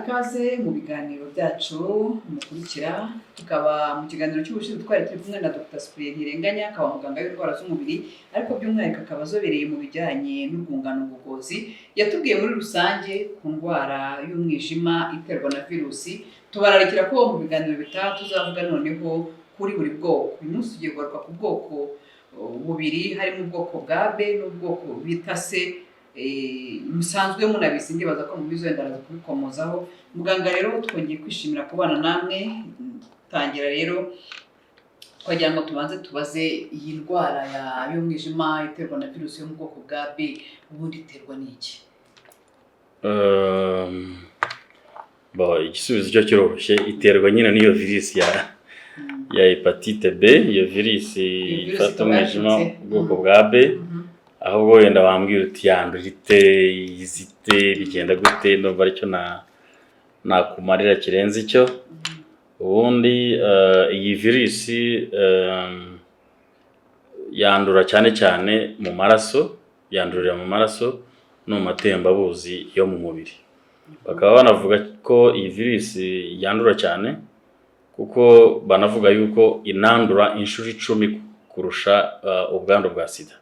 ikaze mu biganiro byacu mukurikira, tukaba mu kiganiro cy'ubushize twari turi kumwe na Dr. Cyprien Ntirenganya, akaba muganga w'indwara z'umubiri ariko by'umwihariko akaba azobereye mu bijyanye n'urwungano ngogozi. Yatubwiye muri rusange ku ndwara y'umwijima iterwa na virusi. Tubararikira ko mu biganiro bitaha tuzavuga noneho kuri buri bwoko. Uyu munsi tugiye kugaruka ku bwoko bubiri, harimo ubwoko bwa B n'ubwoko bita C. Musanzwe munabizi ndibaza ko mubizo ndaraza kubikomozaho. Muganga rero twongeye kwishimira kubana namwe. Tangira rero twagira ngo tubanze tubaze iyi ndwara y'umwijima iterwa na virusi yo mu bwoko bwa B ubundi iterwa n'iki? Igisubizo cyo kiroroshye, iterwa nyine n'iyo virusi ya hepatite B, iyo virusi ifata umwijima ubwoko bwa B. Ahubwo wenda wambwira uti yandura ite, izite, bigenda gute, ndumva aricyo nakumarira kirenze icyo. Ubundi iyi virusi yandura cyane cyane mu maraso, yandurira mu maraso no mu matembabuzi yo mu mubiri. Bakaba banavuga ko iyi virusi yandura cyane kuko banavuga yuko inandura inshuro 10 kurusha ubwandu bwa sida.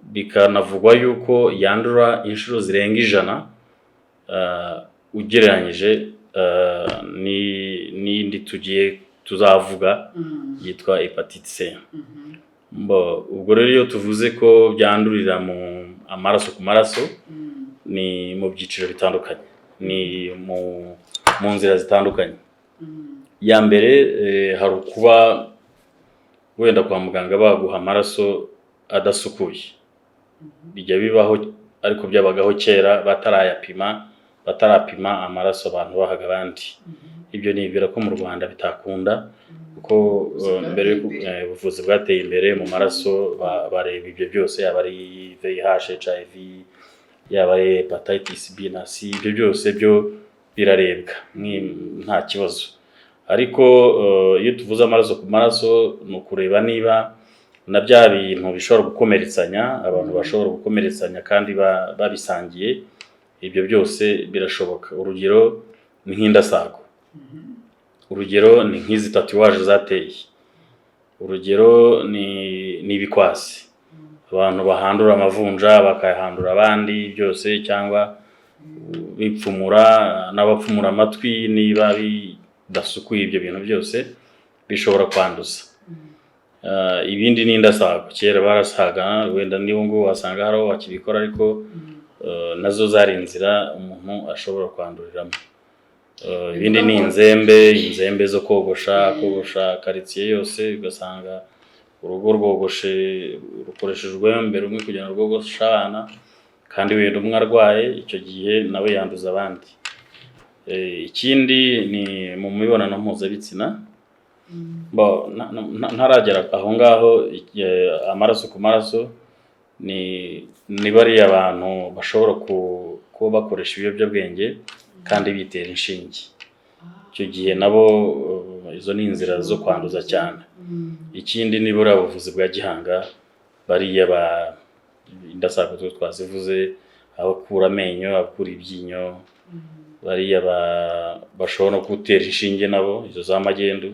Bikanavugwa yuko yandura inshuro zirenga 100 ugereranyije n'indi tuzavuga yitwa hepatite C. Ubwo rero iyo tuvuze ko byandurira mu amaraso ku maraso, ni mu byiciro bitandukanye, ni mu nzira zitandukanye. Ya mbere hari kuba wenda kwa muganga baguha amaraso adasukuye. Bijya bibaho ariko byabagaho kera batarapima amaraso abantu bahaga abandi. Ibyo nibwira ko mu Rwanda bitakunda kuko mbere ubuvuzi bwateye imbere mu maraso bareba ibyo byose, yaba ari VIH, HIV, yaba ari hepatitis B na C, ibyo byose byo birarebwa nta kibazo. Ariko iyo tuvuze amaraso ku maraso ni ukureba niba na bya bintu bishobora gukomeretsanya, abantu bashobora gukomeretsanya kandi babisangiye. Ibyo byose birashoboka. Urugero ni nk'indasago, urugero ni nk'izi tatuwaje zateye, urugero ni ibikwasi, abantu bahandura amavunja bakayahandura abandi byose, cyangwa bipfumura n'abapfumura amatwi niba bidasukuye. Ibyo bintu byose bishobora kwanduza. Ibindi ni indasago, kera barasaga, wenda nibo ngo wasanga haro wakibikora, ariko nazo zari inzira umuntu ashobora kwanduriramo. Ibindi ni inzembe zo kogosha karitsiye yose, ugasanga urugo rwogoshe rukoreshejwe mbere umwe kugira ngo rwogoshe abana, kandi wenda umwe arwaye, icyo gihe nawe yanduza abandi. Ikindi ni mu mibonano mpuzabitsina. Ntaragera aho ngaho, amaraso ku maraso ni bariya abantu bashobora kuba bakoresha ibiyobyabwenge kandi bitera inshinge. Icyo gihe nabo izo ni inzira zo kwanduza cyane. Ikindi ni buriya buvuzi bwa gihanga, bariya indasago twazivuze, abakura amenyo, abakura ibyinyo, bariya bashobora gutera inshinge nabo, izo za magendu.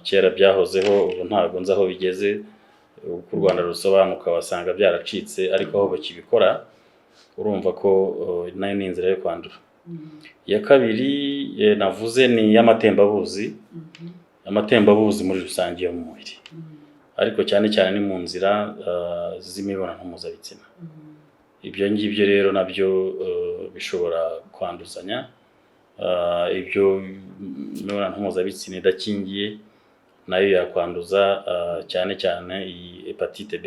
Kera byahozeho, ubu ntabwo nzi aho bigeze, uko u Rwanda rusobanuka basanga byaracitse, ariko aho bakibikora urumva ko nayo ni inzira yo kwandura. Ya kabiri navuze ni y'amatembabuzi. Amatembabuzi muri rusange yo mu mubiri, ariko cyane cyane ni mu nzira z'imibonano mpuzabitsina. Ibyo ngibyo rero nabyo bishobora kwanduzanya. Ibyo imibonano mpuzabitsina idakingiye nayo yakwanduza, cyane cyane iyi hepatite B.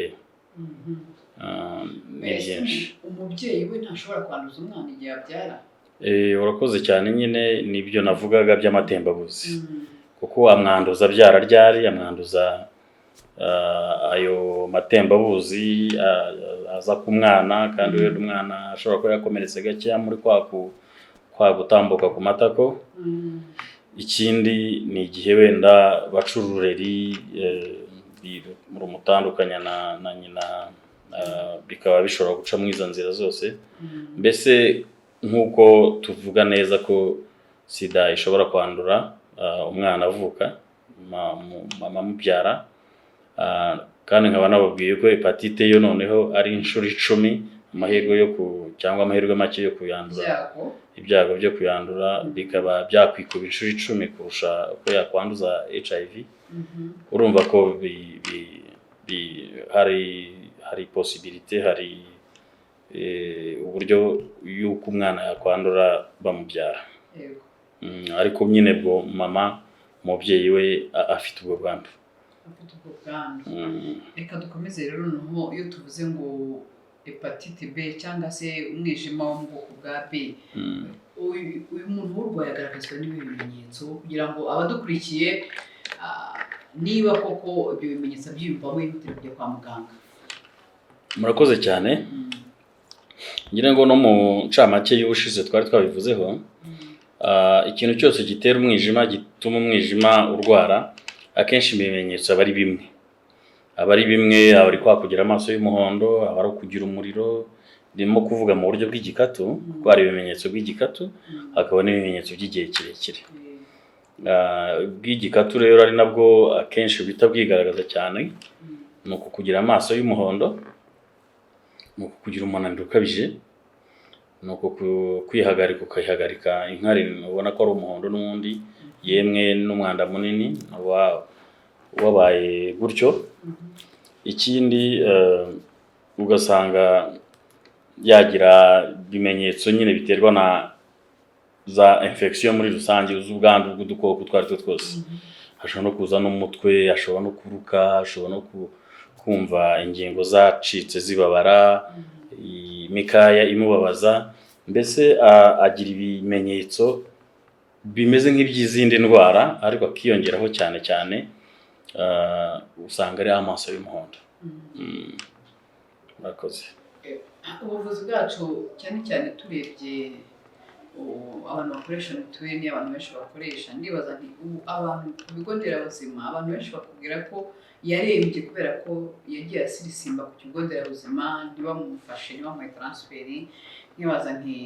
Ni byinshi. Umubyeyi we ntashobora kwanduza umwana igihe abyara? Urakoze cyane, nyine nibyo navugaga by'amatembabuzi. Kuko amwanduza abyara ryari, amwanduza ayo matembabuzi aza ku mwana, kandi wenda umwana ashobora kuba yakomeretse gake muri kwa gutambuka ku matako. Ikindi ni igihe wenda baca urureri rumutandukanya na nyina, bikaba bishobora guca mu izo nzira zose. Mbese nk'uko tuvuga neza ko sida ishobora kwandura umwana avuka mama mubyara, kandi nkaba nababwiye ko hepatite yo noneho ari inshuro 10 amahirwe yo cyangwa amahirwe make yo kuyandura, ibyago byo kuyandura bikaba byakwikuba inshuro 10 kurusha uko yakwanduza HIV. Urumva ko hari possibility, hari uburyo yuko umwana yakwandura bamubyara. Ariko nyine bwo mama umubyeyi we afite ubwo bwandu. Reka dukomeze rero noneho iyo tuvuze ngo hepatite B cyangwa se umwijima wo mu bwoko bwa B, uyu muntu urwaye agaragazwa n'ibihe bimenyetso kugira ngo abadukurikiye niba koko ibyo bimenyetso byiyumvamo yihutira kujya kwa muganga? Murakoze cyane. Ngira ngo no mu ncamake y'ubushize twari twabivuzeho, ikintu cyose gitera umwijima, gituma umwijima urwara, akenshi ibimenyetso aba ari bimwe, aba ari kugira amaso y'umuhondo, aba ari kugira umuriro, ndimo kuvuga mu buryo bw'igikatu, kuko hari ibimenyetso by'igikatu hakaba n'ibimenyetso by'igihe kirekire. Bw'igikatu rero ari nabwo akenshi bita bwigaragaza cyane, ni kugira amaso y'umuhondo, ni kugira umunaniro ukabije, ni kwihagarika ukayihagarika inkari ubona ko ari umuhondo n'undi, yemwe n'umwanda munini wabaye gutyo. Ikindi ugasanga yagira bimenyetso nyine biterwa na za infection muri rusange, z'ubwandu bw'udukoko twari twose. Hashobora no kuza n'umutwe, hashobora no kuruka, hashobora no kumva ingingo zacitse zibabara, imikaya imubabaza, mbese agira ibimenyetso bimeze nk'iby'izindi ndwara, ariko akiyongeraho cyane cyane usanga ari amaso y'umuhondo. Murakoze. Ubuvuzi bwacu cyane cyane turebye abantu bakoresha mituweli, abantu benshi bakoresha, ndibaza nti abantu ku bigo nderabuzima abantu benshi bakubwira ko yarembye kubera ko yagiye asirisimba ku kigo nderabuzima, ntibamufashe, ntibamuhe transferi. Nibaza nti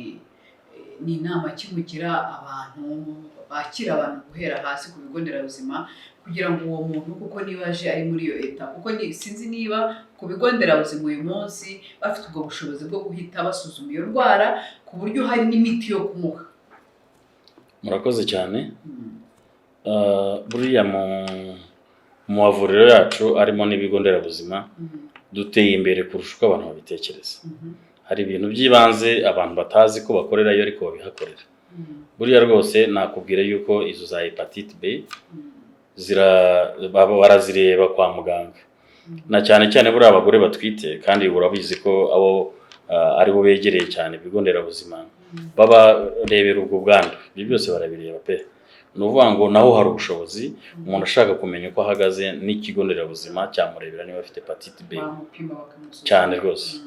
ni inama kimugira abantu bakira abantu guhera hasi ku bigo nderabuzima, kugira ngo uwo muntu kuko niba aje ari muri iyo eta, kuko sinzi niba ku bigo nderabuzima uyu munsi bafite ubwo bushobozi bwo guhita basuzuma iyo ndwara ku buryo hari n'imiti yo kumuha. Murakoze cyane. Buriya mu mavuriro yacu arimo n'ibigo nderabuzima duteye imbere kurusha uko abantu babitekereza. Hari ibintu by'ibanze abantu batazi ko bakorerayo ariko babihakorera. Buriya rwose nakubwira yuko izo za hepatite B barazireba kwa muganga, na cyane cyane buriya abagore batwite, kandi urabizi ko abo aribo begereye cyane ibigo nderabuzima, babarebera ubwo bwandu. Ibyo byose barabireba pe. Ni ukuvuga ngo naho hari ubushobozi, umuntu ashaka kumenya uko ahagaze n'ikigo nderabuzima cyamurebera niba afite hepatite B cyane rwose.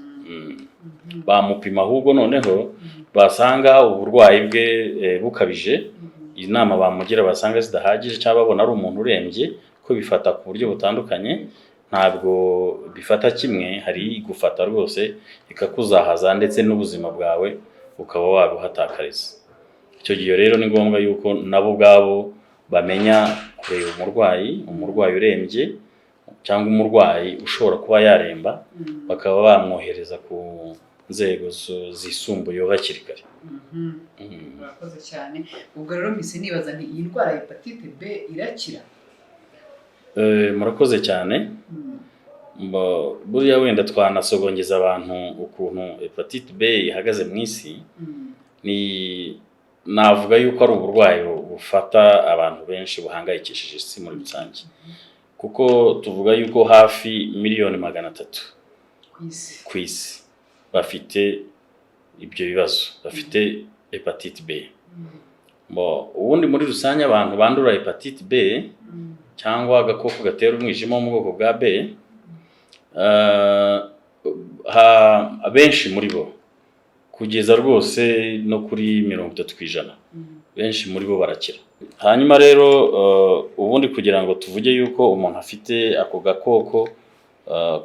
Bamupima, ahubwo noneho basanga uburwayi bwe bukabije, inama bamugira basanga zidahagije cyangwa babona ari umuntu urembye, ko bifata ku buryo butandukanye, ntabwo bifata kimwe, hari gufata rwose ikakuzahaza ndetse n'ubuzima bwawe ukaba wabuhatakariza. Icyo gihe rero ni ngombwa yuko nabo ubwabo bamenya kureba umurwayi urembye cyangwa umurwayi ushobora kuba yaremba, bakaba bamwohereza ku nzego zisumbuye hakiri kare. Murakoze cyane. Ubwo rero mpise nibaza nti iyi ndwara ya hepatite B irakira? Murakoze cyane. Buriya wenda twanasogongeza abantu ukuntu hepatite B ihagaze mu isi. Navuga yuko ari uburwayi bufata abantu benshi, buhangayikishije isi muri rusange, kuko tuvuga yuko hafi 300,000,000 ku isi bafite ibyo bibazo, bafite hepatite B. Ubundi muri rusange abantu bandura hepatite B cyangwa agakoko gatera umwijima wo mu bwoko bwa B, abenshi muri bo kugeza rwose no kuri 30%, benshi muri bo barakira. Hanyuma rero ubundi kugira ngo tuvuge yuko umuntu afite ako gakoko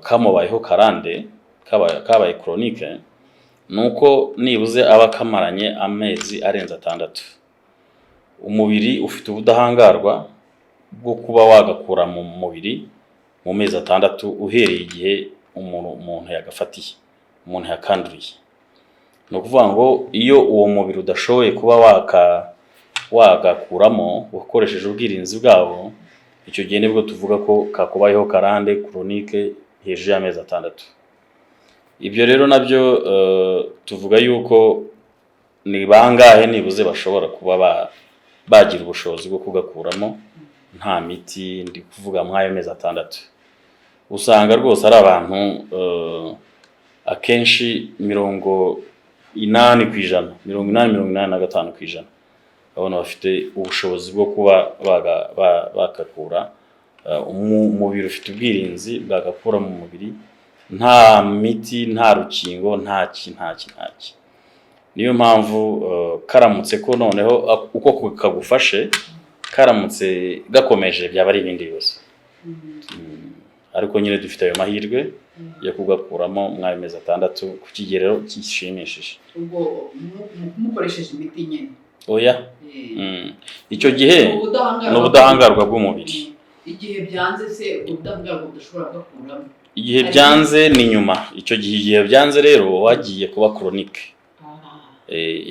kamubayeho karande, kabaye chronique, nuko nibuze aba akamaranye amezi arenze 6. Umubiri ufite ubudahangarwa bwo kuba wagakura mu mubiri mu mezi 6 uhereye igihe umuntu yagafatiye, umuntu yakanduriye. No kuvuga ngo iyo uwo mubiri udashoboye kuba wagakuramo ukoresheje ubwirinzi bwabo, icyo gihe nibwo tuvuga ko kakubayeho karande chronique hejuru y'amezi 6. Ibyo rero nabyo tuvuga yuko ni bangahe nibuze bashobora kuba bagira ubushobozi bwo kugakuramo nta miti, ndi kuvuga mwayo mezi 6. Usanga rwose ari abantu akenshi 80%, 85% abona bafite ubushobozi bwo kuba bakakura umubiri ufite ubwirinzi bwagakura mu mubiri, nta miti, nta rukingo, nta ki. Niyo mpamvu karamutse ko noneho uko kagufashe karamutse gakomeje byaba ari ibindi bibazo. Ariko nyine dufite ayo mahirwe yo kugakuramo mwayo mezi 6 ku kigerero gishimishije. Ubwo mukoresheje imiti nyine? Oya. Icyo gihe n'ubudahangarwa bw'umubiri. Igihe byanze se ubudahangarwa budashobora kugakuramo? Igihe byanze ni nyuma. Icyo gihe byanze rero wagiye kuba chronique.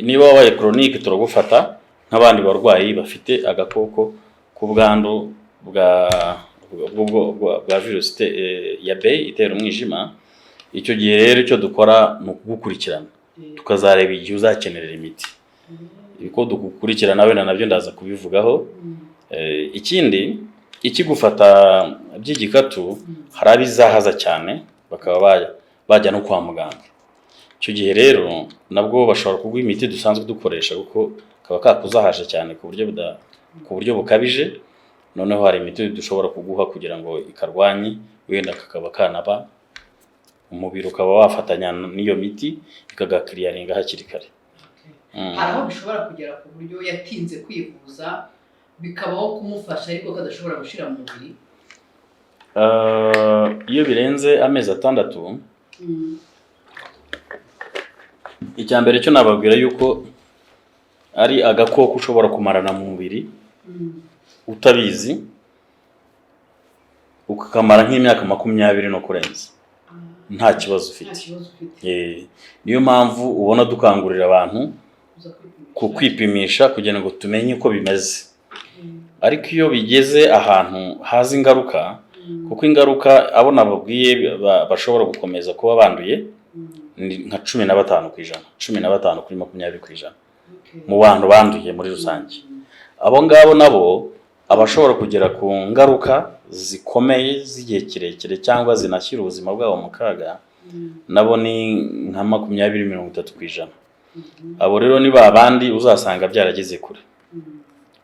Niba wabaye chronique turagufata nk'abandi barwayi bafite agakoko k'ubwandu bwa virus ya B itera umwijima. Icyo gihe rero icyo dukora ni ukugukurikirana tukazareba igihe uzakenerera imiti. Ibiko dukurikirana wenda nabyo ndaza kubivugaho. Ikindi ikigufata by'igikatu hari abizahaza cyane bakaba bajya no kwa muganga. Icyo gihe rero nabwo bashobora kuguha imiti dusanzwe dukoresha kuko kaba kakuzahaje cyane ku buryo bukabije. Noneho hari imiti dushobora kuguha kugira ngo ikarwanye, wenda kakaba kanaba umubiri ukaba wafatanya n'iyo miti ikagakiriyaringa hakiri kare. Hari aho bishobora kugera ku buryo yatinze kwivuza bikabaho kumufasha ariko kadashobora gushira mu mubiri? Iyo birenze amezi 6, icya mbere cyo nababwira yuko ari agakoko ushobora kumarana mu mubiri utabizi ukakamara nk'imyaka 20 no kurenza nta kibazo ufite. Niyo mpamvu ubona dukangurira abantu kukwipimisha kugira ngo tumenye uko bimeze. Ariko iyo bigeze ahantu haza ingaruka, kuko ingaruka abo nababwiye bashobora gukomeza kuba banduye nka 15%, 15 kuri 20% mu bantu banduye muri rusange. Abo ngabo nabo abashobora kugera ku ngaruka zikomeye z'igihe kirekire cyangwa zinashyira ubuzima bwabo mu kaga, nabo ni nka 20-30%. Abo rero ni babandi uzasanga byarageze kure.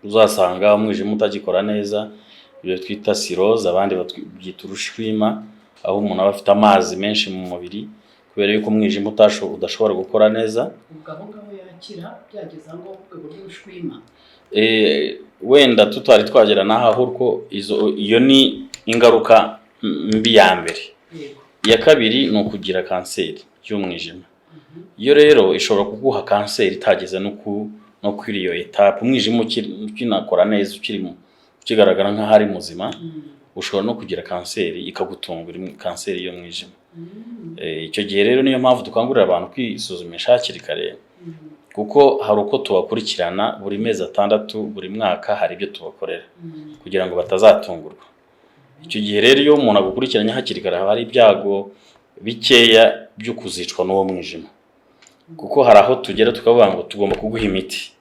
Uzasanga umwijima utagikora neza, ibyo twita cirrhose, abandi babyita urushwima, aho umuntu aba afite amazi menshi mu mubiri kubera yuko umwijima udashobora gukora neza. Ubwo ngabo yakira byageza ngo ubwo urushwima? Wenda tutari twagera naho ahubwo iyo ni ingaruka mbi ya mbere. Iya kabiri ni ukugira kanseri y'umwijima. Iyo rero ishobora kuguha kanseri itageze no kuri iyo etape, umwijima ukinakora neza ukigaragara nk'aho ari muzima, ushobora no kugira kanseri ikagutungura, kanseri y'umwijima. Icyo gihe rero niyo mpamvu dukangurira abantu kwisuzumisha hakiri kare, kuko hari uko tubakurikirana buri mezi 6, buri mwaka hari ibyo tubakorera kugira ngo batazatungurwa. Icyo gihe rero iyo umuntu agukurikiranye hakiri kare hari ibyago bikeya byo kuzicwa n'uwo mwijima, kuko hari aho tugera tukavuga ngo tugomba kuguha imiti.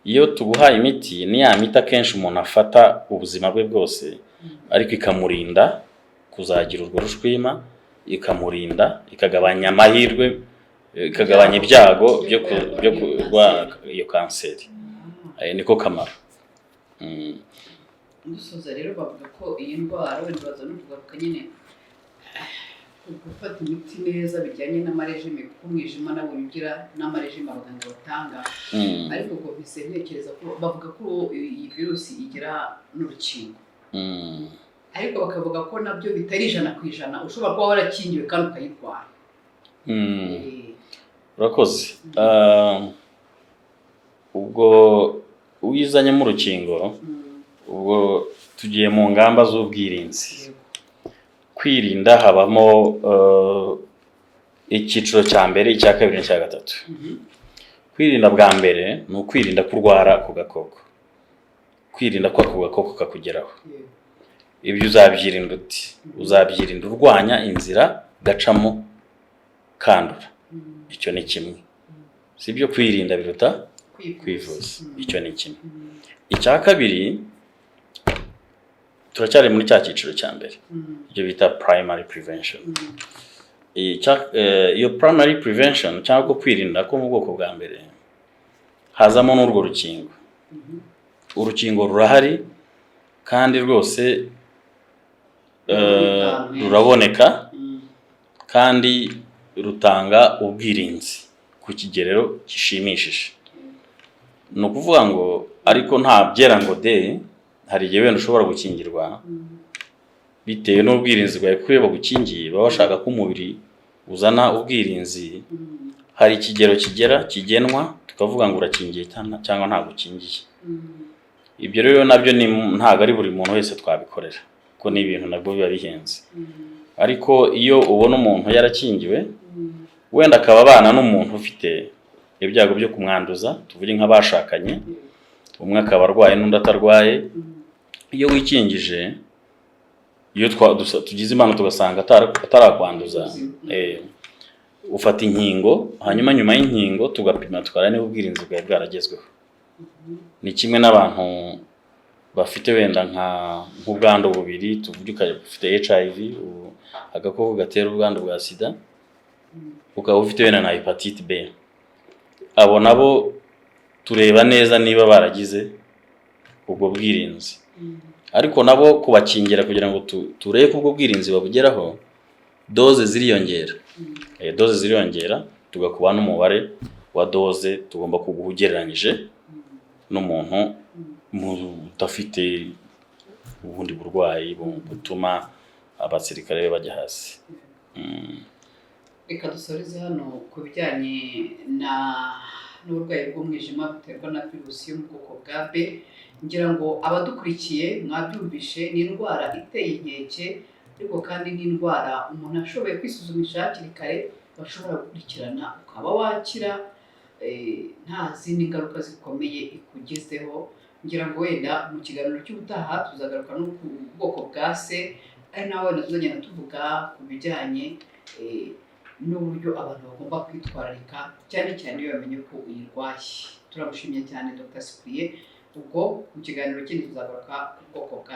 Iyo tuguha imiti ni ya miti akenshi umuntu afata ubuzima bwe bwose, ariko ikamurinda kuzagira urwo rushwima, ikamurinda, ikagabanya amahirwe, ikagabanya ibyago byo kurwara iyo kanseri. Niko kamaro. Dusoza rero bavuga ko iyi ndwara baza no kugaruka nyine gufata imiti neza bijyanye n'amarejime, kuko umwijima nawe ugira n'amarejime abaganga batanga. Ariko ubwo bise ntekereza ko bavuga ko iyi virusi igira n'urukingo, ariko bakavuga ko nabyo bitari 100%, ushobora kuba warakingiwe kandi ukayirwara. urakoze. Ubwo uyizanye mu rukingo, ubwo tugiye mu ngamba z'ubwirinzi. Kwirinda habamo icyiciro cya mbere, icya kabiri n'icya gatatu. Kwirinda bwa mbere ni ukwirinda kurwara ku gakoko, kwirinda ko ako gakoko kakugeraho. Ibyo uzabyirinda uti? Uzabyirinda urwanya inzira gacamo kandura. Icyo ni kimwe. Si ibyo kwirinda biruta kwivuza. Icyo ni kimwe. Icya kabiri, turacyari muri cya cyiciro cya mbere, ibyo bita primary prevention. Iyo primary prevention cyangwa kwirinda ko mu bwoko bwa mbere hazamo n'urwo rukingo. Urukingo rurahari kandi rwose ruraboneka kandi rutanga ubwirinzi ku kigerero gishimishije. Ni ukuvuga ngo ariko nta byera ngo de, hari igihe wenda ushobora gukingirwa bitewe n'ubwirinzi bwawe kuko iyo bagukingiye baba bashaka ko umubiri uzana ubwirinzi. Hari ikigero kigenwa tukavuga ngo urakingiye cyangwa ntabwo ukingiye. Ibyo rero nabyo ntabwo ari buri muntu wese twabikorera kuko ni ibintu nabwo biba bihenze. Ariko iyo ubona umuntu yarakingiwe wenda akaba abana n'umuntu ufite ibyago byo kumwanduza, tuvuge nk'abashakanye, umwe akaba arwaye n'undi atarwaye, iyo wikingije, iyo tugize imana tugasanga atarakwanduza, ufata inkingo, hanyuma nyuma y'inkingo tugapima tukareba niba ubwirinzi bwawe bwaragezweho. Ni kimwe n'abantu bafite wenda nk'ubwandu bubiri, tuvuge ufite HIV, agakoko gatera ubwandu bwa sida, ukaba ufite wenda na hepatite B. Abo nabo tureba neza niba baragize ubwo bwirinzi. Ariko nabo kubakingira kugira ngo turebe ko ubwo bwirinzi babugeraho, doze ziriyongera. Doze ziriyongera, tugakuba n'umubare wa doze tugomba kuguha ugereranyije n'umuntu udafite ubundi burwayi butuma abasirikare be bajya hasi. Reka dusoreze hano ku bijyanye n'uburwayi bw'umwijima buterwa na virusi yo mu bwoko bwa B. Ngira ngo abadukurikiye mwabyumvishe, ni indwara iteye inkeke, ariko kandi ni indwara umuntu ashoboye kwisuzumisha hakiri kare bashobora gukurikirana ukaba wakira nta zindi ngaruka zikomeye ikugezeho. Ngira ngo wenda mu kiganiro cy'ubutaha tuzagaruka no ku bwoko bwa C, ari nawe wenda tuzagenda tuvuga ku bijyanye n'uburyo abantu bagomba kwitwararika cyane cyane iyo bamenye ko uyirwaye. Turagushimiye cyane Dr. Cyprien. Ubwo mu kiganiro kindi tuzagaruka ku bwoko bwa